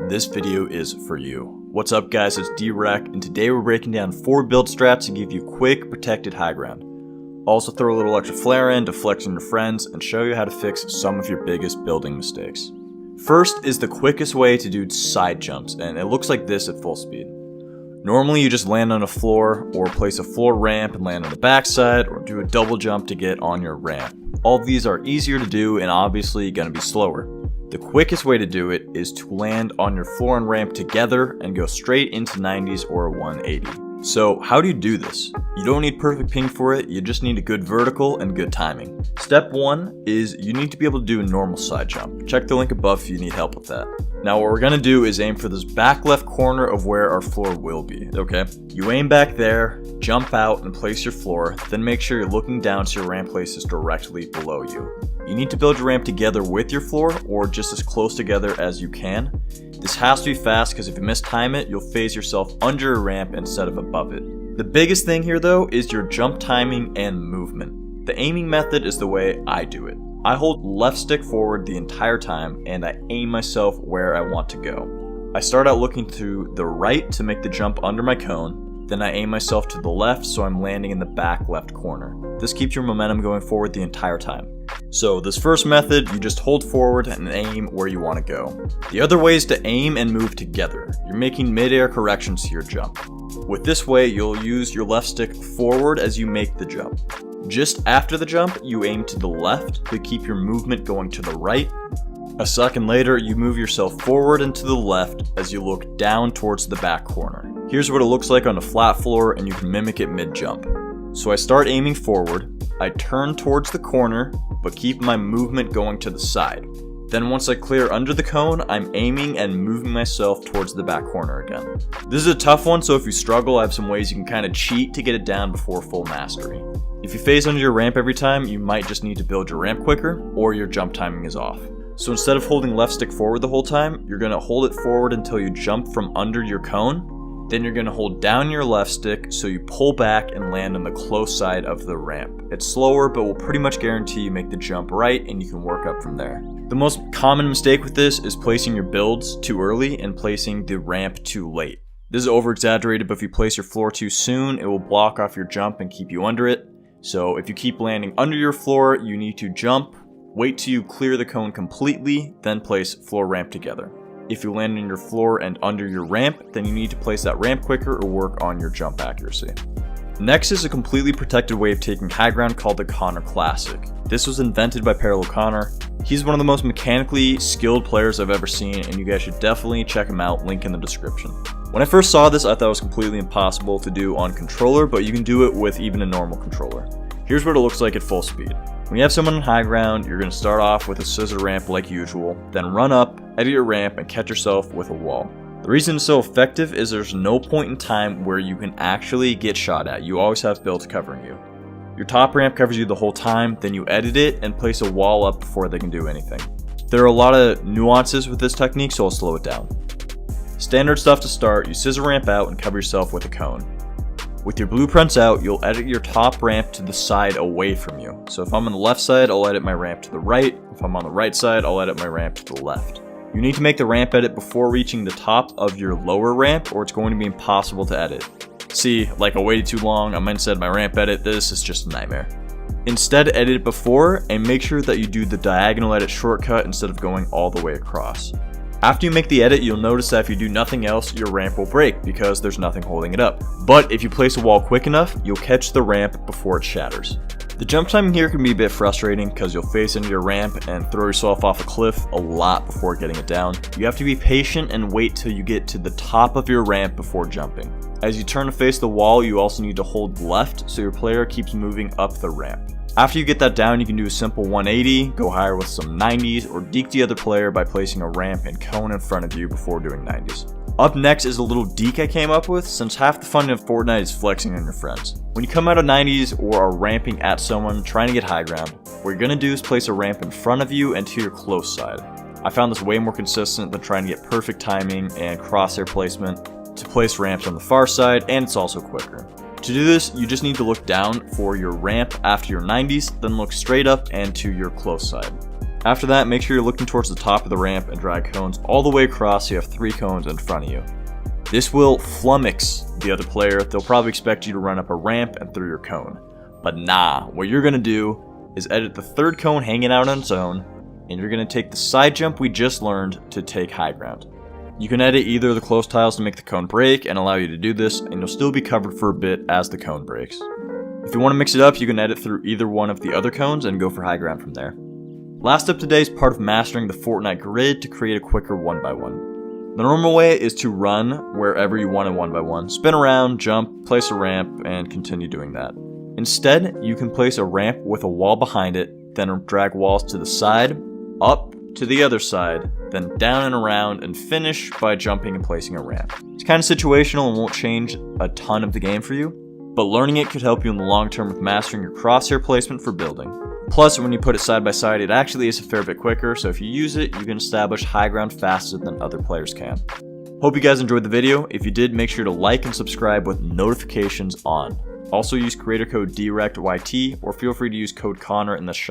this video is for you. What's up guys, it's D-Rec, and today we're breaking down 4 build strats to give you quick, protected high ground. Also throw a little extra flair in to flex on your friends and show you how to fix some of your biggest building mistakes. First is the quickest way to do side jumps, and it looks like this at full speed. Normally you just land on a floor, or place a floor ramp and land on the backside, or do a double jump to get on your ramp. All of these are easier to do and obviously gonna be slower. The quickest way to do it is to land on your floor and ramp together and go straight into 90s or 180. So how do you do this? You don't need perfect ping for it, you just need a good vertical and good timing. Step 1 is you need to be able to do a normal side jump. Check the link above if you need help with that. Now what we're gonna do is aim for this back left corner of where our floor will be, okay? You aim back there, jump out and place your floor, then make sure you're looking down so your ramp places directly below you. You need to build your ramp together with your floor or just as close together as you can. This has to be fast because if you mistime it, you'll phase yourself under a ramp instead of above it. The biggest thing here though is your jump timing and movement. The aiming method is the way I do it. I hold left stick forward the entire time and I aim myself where I want to go. I start out looking to the right to make the jump under my cone, then I aim myself to the left so I'm landing in the back left corner. This keeps your momentum going forward the entire time. So this first method, you just hold forward and aim where you want to go. The other way is to aim and move together. You're making mid-air corrections to your jump. With this way, you'll use your left stick forward as you make the jump. Just after the jump, you aim to the left to keep your movement going to the right. A second later, you move yourself forward and to the left as you look down towards the back corner. Here's what it looks like on a flat floor and you can mimic it mid-jump. So I start aiming forward, I turn towards the corner, but keep my movement going to the side. Then once I clear under the cone, I'm aiming and moving myself towards the back corner again. This is a tough one, so if you struggle, I have some ways you can kind of cheat to get it down before full mastery. If you phase under your ramp every time, you might just need to build your ramp quicker, or your jump timing is off. So instead of holding left stick forward the whole time, you're going to hold it forward until you jump from under your cone. Then you're going to hold down your left stick so you pull back and land on the close side of the ramp. It's slower, but will pretty much guarantee you make the jump right and you can work up from there. The most common mistake with this is placing your builds too early and placing the ramp too late. This is over exaggerated, but if you place your floor too soon, it will block off your jump and keep you under it. So if you keep landing under your floor, you need to jump, wait till you clear the cone completely, then place floor ramp together. If you land on your floor and under your ramp, then you need to place that ramp quicker or work on your jump accuracy. Next is a completely protected way of taking high ground called the Connor Classic. This was invented by Parallel Connor. He's one of the most mechanically skilled players I've ever seen, and you guys should definitely check him out, link in the description. When I first saw this, I thought it was completely impossible to do on controller, but you can do it with even a normal controller. Here's what it looks like at full speed. When you have someone on high ground, you're going to start off with a scissor ramp like usual, then run up, edit your ramp, and catch yourself with a wall. The reason it's so effective is there's no point in time where you can actually get shot at. You always have builds covering you. Your top ramp covers you the whole time, then you edit it and place a wall up before they can do anything. There are a lot of nuances with this technique, so I'll slow it down. Standard stuff to start, you scissor ramp out and cover yourself with a cone. With your blueprints out, you'll edit your top ramp to the side away from you. So if I'm on the left side, I'll edit my ramp to the right. If I'm on the right side, I'll edit my ramp to the left. You need to make the ramp edit before reaching the top of your lower ramp, or it's going to be impossible to edit. See, like I waited too long, I might have said my ramp edit, this is just a nightmare. Instead, edit it before, and make sure that you do the diagonal edit shortcut instead of going all the way across. After you make the edit, you'll notice that if you do nothing else, your ramp will break because there's nothing holding it up. But if you place a wall quick enough, you'll catch the ramp before it shatters. The jump timing here can be a bit frustrating because you'll face into your ramp and throw yourself off a cliff a lot before getting it down. You have to be patient and wait till you get to the top of your ramp before jumping. As you turn to face the wall, you also need to hold left so your player keeps moving up the ramp. After you get that down, you can do a simple 180, go higher with some 90s, or deke the other player by placing a ramp and cone in front of you before doing 90s. Up next is a little deke I came up with, since half the fun of Fortnite is flexing on your friends. When you come out of 90s or are ramping at someone trying to get high ground, what you're going to do is place a ramp in front of you and to your close side. I found this way more consistent than trying to get perfect timing and crosshair placement to place ramps on the far side, and it's also quicker. To do this, you just need to look down for your ramp after your 90s, then look straight up and to your close side. After that, make sure you're looking towards the top of the ramp and drag cones all the way across so you have 3 cones in front of you. This will flummox the other player. They'll probably expect you to run up a ramp and through your cone. But nah, what you're going to do is edit the 3rd cone hanging out on its own, and you're going to take the side jump we just learned to take high ground. You can edit either of the close tiles to make the cone break and allow you to do this, and you'll still be covered for a bit as the cone breaks. If you want to mix it up, you can edit through either one of the other cones and go for high ground from there. Last up today is part of mastering the Fortnite grid to create a quicker 1x1. The normal way is to run wherever you want a 1x1, spin around, jump, place a ramp, and continue doing that. Instead, you can place a ramp with a wall behind it, then drag walls to the side, up to the other side, then down and around, and finish by jumping and placing a ramp. It's kind of situational and won't change a ton of the game for you, but learning it could help you in the long term with mastering your crosshair placement for building. Plus, when you put it side by side, it actually is a fair bit quicker, so if you use it, you can establish high ground faster than other players can. Hope you guys enjoyed the video. If you did, make sure to like and subscribe with notifications on. Also use creator code DIRECTYT, or feel free to use code Connor in the shop